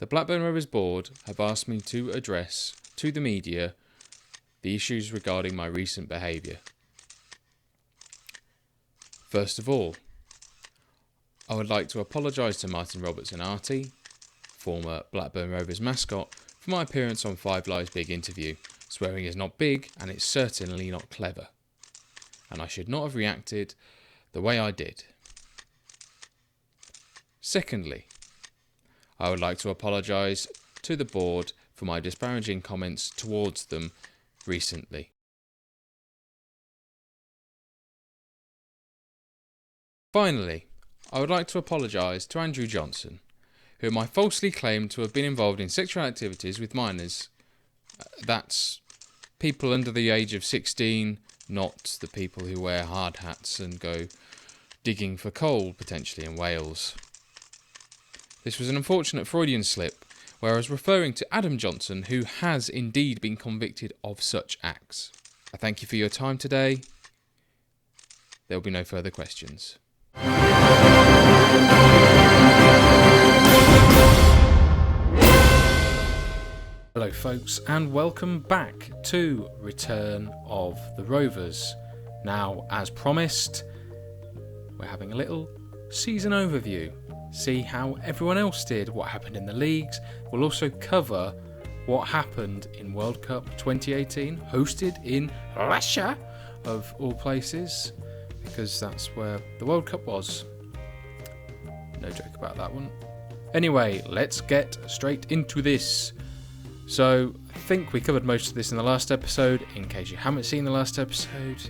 The Blackburn Rovers board have asked me to address to the media the issues regarding my recent behaviour. First of all, I would like to apologise to Martin Robertson Artie, former Blackburn Rovers mascot, for my appearance on Five Live's big interview. Swearing is not big and it's certainly not clever. And I should not have reacted the way I did. Secondly, I would like to apologise to the board for my disparaging comments towards them recently. Finally, I would like to apologise to Andrew Johnson, whom I falsely claimed to have been involved in sexual activities with minors. That's people under the age of 16, not the people who wear hard hats and go digging for coal, potentially in Wales. This was an unfortunate Freudian slip, where I was referring to Adam Johnson, who has indeed been convicted of such acts. I thank you for your time today. There will be no further questions. Hello folks, and welcome back to Return of the Rovers. Now, as promised, we're having a little season overview. See how everyone else did, what happened in the leagues. We'll also cover what happened in World Cup 2018, hosted in Russia, of all places, because that's where the World Cup was. No joke about that one. Anyway, let's get straight into this. So, I think we covered most of this in the last episode. In case you haven't seen the last episode,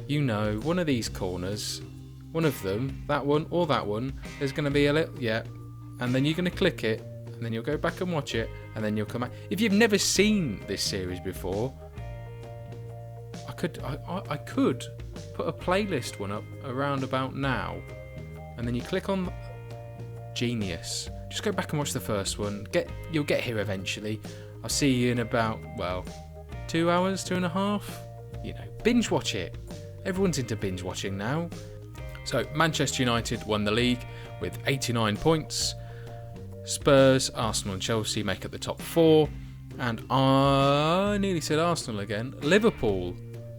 you know, one of these corners, one of them, that one or that one, there's going to be a little, and then you're going to click it, and then you'll go back and watch it, and then you'll come back. If you've never seen this series before, I could put a playlist one up around about now, and then you click on Genius. Just go back and watch the first one. You'll get here eventually. I'll see you in about, 2 hours, 2.5. You know, binge watch it. Everyone's into binge watching now. So, Manchester United won the league with 89 points. Spurs, Arsenal and Chelsea make up the top 4. And I nearly said Arsenal again. Liverpool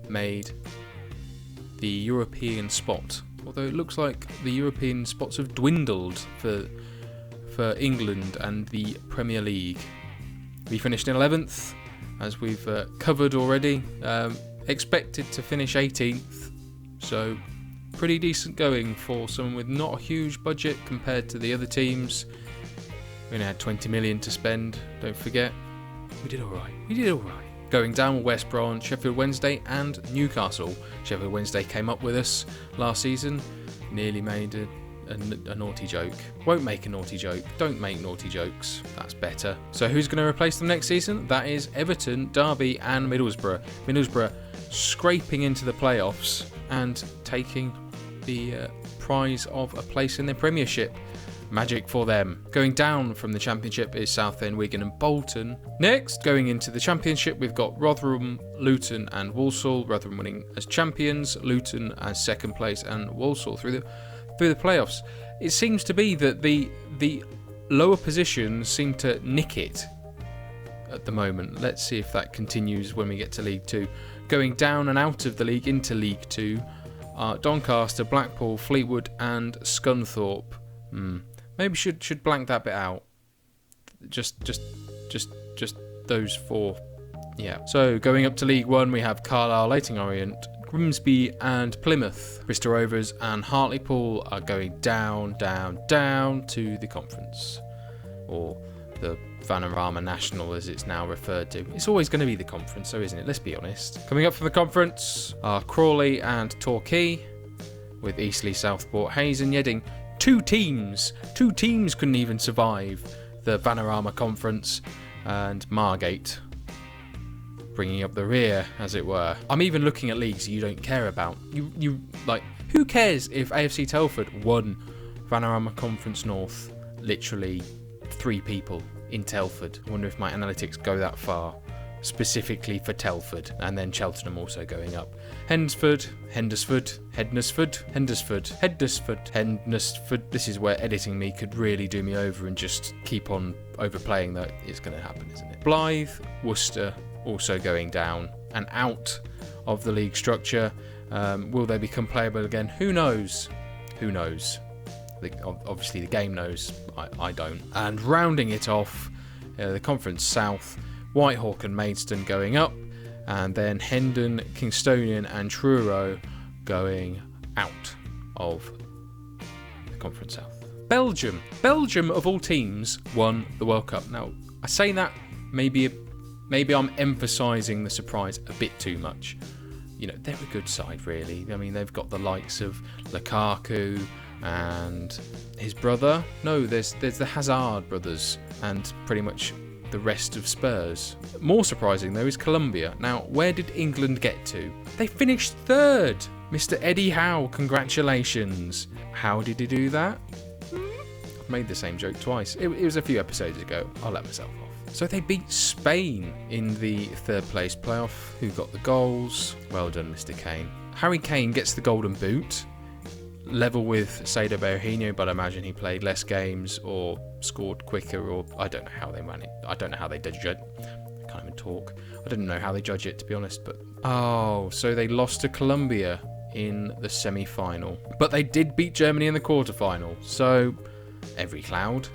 made the European spot. Although it looks like the European spots have dwindled for England and the Premier League. We finished in 11th, as we've covered already. Expected to finish 18th. So, pretty decent going for someone with not a huge budget compared to the other teams. We only had 20 million to spend, don't forget. We did alright. Going down were West Brom, Sheffield Wednesday and Newcastle. Sheffield Wednesday came up with us last season, nearly made a naughty joke. Won't make a naughty joke. Don't make naughty jokes. That's better. So who's going to replace them next season? That is Everton, Derby and Middlesbrough. Middlesbrough scraping into the playoffs and taking the prize of a place in the Premiership. Magic for them. Going down from the Championship is Southend, Wigan and Bolton. Next, going into the Championship, we've got Rotherham, Luton and Walsall. Rotherham winning as champions, Luton as second place and Walsall through the playoffs. It seems to be that the lower positions seem to nick it at the moment. Let's see if that continues when we get to League 2. Going down and out of the league into League 2 are Doncaster, Blackpool, Fleetwood and Scunthorpe. Maybe should blank that bit out. Just those 4. Yeah. So going up to League 1, we have Carlisle, Leyton Orient, Grimsby and Plymouth. Bristol Rovers and Hartlepool are going down to the conference, or the Vanarama National as it's now referred to. It's always going to be the conference, so isn't it? Let's be honest. Coming up from the conference are Crawley and Torquay, with Eastleigh, Southport, Hayes and Yeading. Two teams couldn't even survive the Vanarama Conference, and Margate bringing up the rear, as it were. I'm even looking at leagues you don't care about. You like, who cares if AFC Telford won Vanarama Conference North? Literally 3 people in Telford. I wonder if my analytics go that far. specifically for Telford, and then Cheltenham also going up. Hednesford. This is where editing me could really do me over and just keep on overplaying that. It's going to happen, isn't it? Blythe, Worcester also going down and out of the league structure. Will they become playable again? Who knows? Who knows? Obviously the game knows. I don't. And rounding it off, the Conference South, Whitehawk and Maidstone going up, and then Hendon, Kingstonian and Truro going out of the Conference South. Belgium of all teams won the World Cup. Now, I say that maybe I'm emphasising the surprise a bit too much. You know, they're a good side, really. I mean, they've got the likes of Lukaku and his brother. No, there's the Hazard brothers and pretty much the rest of Spurs. More surprising, though, is Colombia. Now, where did England get to? They finished third. Mr. Eddie Howe, congratulations. How did he do that? I've made the same joke twice. It was a few episodes ago. I'll let myself off. So they beat Spain in the third place playoff. Who got the goals? Well done, Mr. Kane. Harry Kane gets the golden boot. Level with Saido Berahino, but I imagine he played less games or scored quicker, or I don't know how they ran it. I don't know how they judge it. I can't even talk. I didn't know how they judge it, to be honest. But so they lost to Colombia in the semi-final, but they did beat Germany in the quarter-final. So every cloud.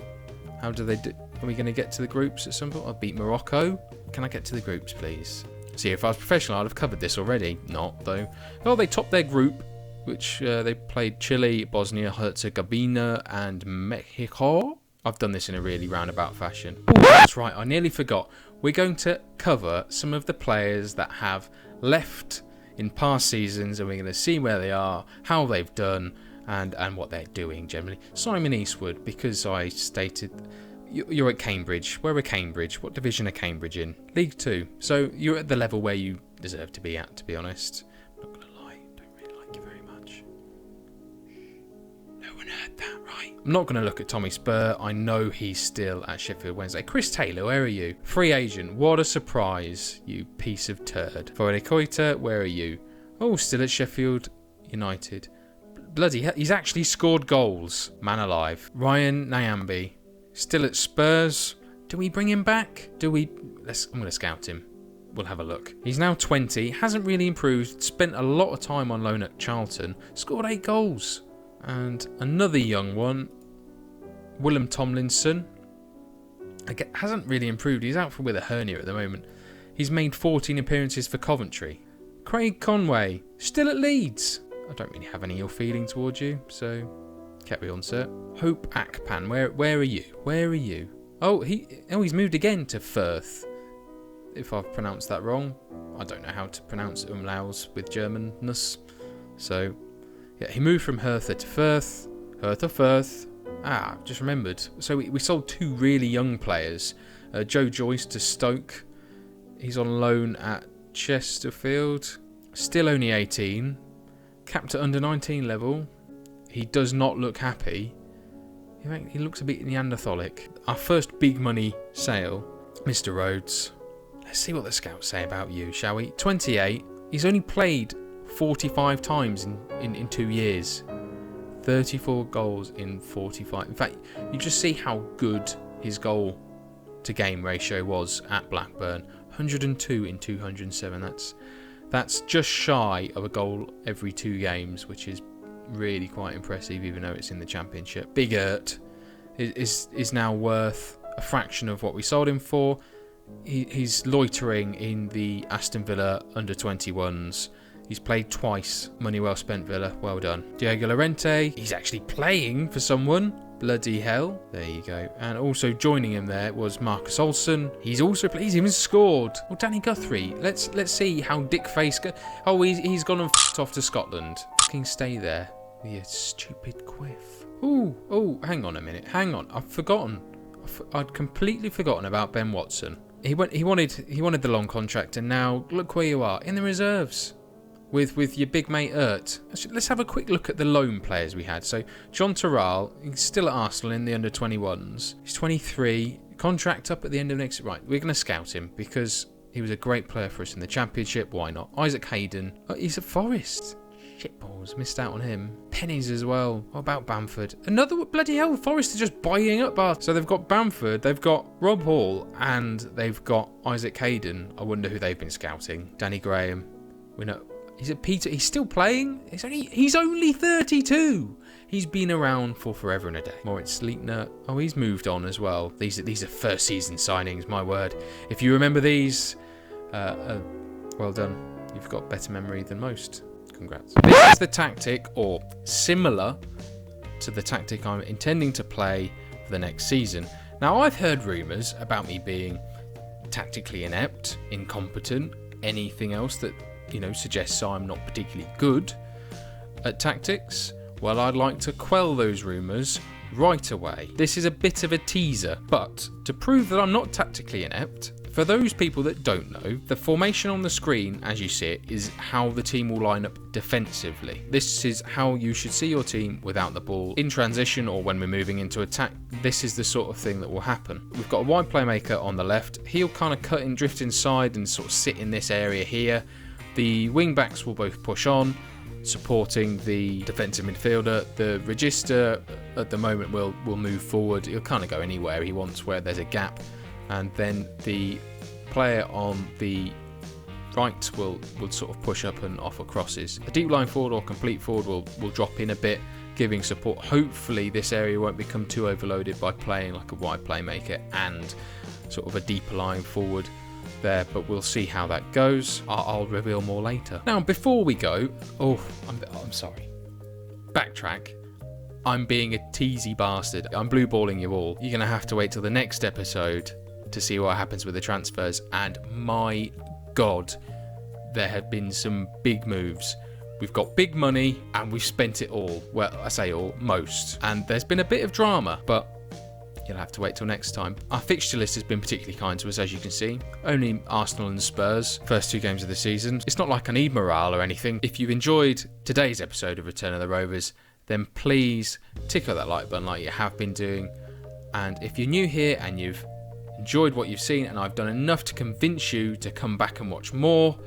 How do they do? Are we going to get to the groups at some point? I'll beat Morocco. Can I get to the groups, please? See, if I was professional, I'd have covered this already. Not though. Oh, they topped their group, which they played Chile, Bosnia-Herzegovina and Mexico. I've done this in a really roundabout fashion. Ooh, that's right, I nearly forgot. We're going to cover some of the players that have left in past seasons, and we're going to see where they are, how they've done, and what they're doing generally. Simon Eastwood, because I stated you're at Cambridge. Where are Cambridge? What division are Cambridge in? League 2. So you're at the level where you deserve to be at, to be honest. I'm not going to lie, don't really like you very much. No one heard that, right? I'm not going to look at Tommy Spur. I know he's still at Sheffield Wednesday. Chris Taylor, where are you? Free agent. What a surprise, you piece of turd. Fode Koita, where are you? Oh, still at Sheffield United. Bloody hell, he's actually scored goals. Man alive. Ryan Nyambi, still at Spurs. Do we bring him back? I'm going to scout him. We'll have a look. He's now 20, hasn't really improved, spent a lot of time on loan at Charlton, scored 8 goals. And another young one, Willem Tomlinson, hasn't really improved. He's out with a hernia at the moment. He's made 14 appearances for Coventry. Craig Conway, still at Leeds. I don't really have any ill feeling towards you, so carry on, sir. Hope Akpan, where are you? Where are you? Oh, he's moved again to Firth. If I've pronounced that wrong, I don't know how to pronounce umlauts with Germanness. So, yeah, he moved from Hertha to Firth. Firth. Just remembered. So we sold 2 really young players. Joe Joyce to Stoke. He's on loan at Chesterfield. Still only 18. Capped at under 19 level. He does not look happy. He looks a bit Neanderthalic. Our first big money sale, Mr. Rhodes. Let's see what the scouts say about you, shall we? 28. He's only played 45 times in 2 years. 34 goals in 45. In fact, you just see how good his goal to game ratio was at Blackburn. 102 in 207. That's just shy of a goal every 2 games, which is really quite impressive, even though it's in the Championship. Big Ert is now worth a fraction of what we sold him for. He's loitering in the Aston Villa under-21s. He's played twice. Money well spent, Villa. Well done. Diego Llorente. He's actually playing for someone. Bloody hell. There you go. And also joining him there was Marcus Olsen. He's also played. He's even scored. Well, Danny Guthrie. Let's see how Dick Face... he's gone and f***ed off to Scotland. Fucking stay there. You stupid quiff. Oh, hang on a minute. Hang on. I've forgotten. I'd completely forgotten about Ben Watson. He wanted the long contract, and now look where you are. In the reserves. With your big mate Ert. Let's have a quick look at the loan players we had. So, John Terral, he's still at Arsenal in the under-21s. He's 23. Contract up at the end of next... Right, we're going to scout him because He was a great player for us in the Championship. Why not? Isaac Hayden. Oh, he's at Forest. Shitballs. Missed out on him. Pennies as well. What about Bamford? Another bloody hell. Forest are just buying up Bath. So they've got Bamford, they've got Rob Hall, and they've got Isaac Hayden. I wonder who they've been scouting. Danny Graham. We know. Is it Peter? He's still playing? He's only 32. He's been around for forever and a day. Moritz Sleipner. Oh, he's moved on as well. These are first season signings, my word. If you remember these, well done. You've got better memory than most. Congrats. This is the tactic, or similar to the tactic I'm intending to play for the next season. Now, I've heard rumours about me being tactically inept, incompetent, anything else that, suggests I'm not particularly good at tactics. Well, I'd like to quell those rumours right away. This is a bit of a teaser, but to prove that I'm not tactically inept, for those people that don't know, the formation on the screen, as you see it, is how the team will line up defensively. This is how you should see your team without the ball. In transition or when we're moving into attack, this is the sort of thing that will happen. We've got a wide playmaker on the left. He'll kind of cut and drift inside and sort of sit in this area here. The wing-backs will both push on, supporting the defensive midfielder. The register at the moment will move forward. He'll kind of go anywhere he wants where there's a gap. And then the player on the right will sort of push up and offer crosses. A deep line forward or complete forward will drop in a bit, giving support. Hopefully this area won't become too overloaded by playing like a wide playmaker and sort of a deeper line forward there, but we'll see how that goes. I'll reveal more later. Now, before we go, I'm sorry. Backtrack. I'm being a teasy bastard. I'm blue balling you all. You're going to have to wait till the next episode to see what happens with the transfers, and my God, there have been some big moves. We've got big money and we've spent it all. Well, I say all, most. And there's been a bit of drama, but you'll have to wait till next time. Our fixture list has been particularly kind to us, as you can see. Only Arsenal and Spurs, first 2 games of the season. It's not like I need morale or anything. If you've enjoyed today's episode of Return of the Rovers, then please tickle that like button like you have been doing. And if you're new here and you've enjoyed what you've seen and I've done enough to convince you to come back and watch more,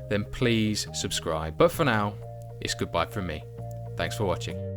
then please subscribe. But for now, it's goodbye from me. Thanks for watching.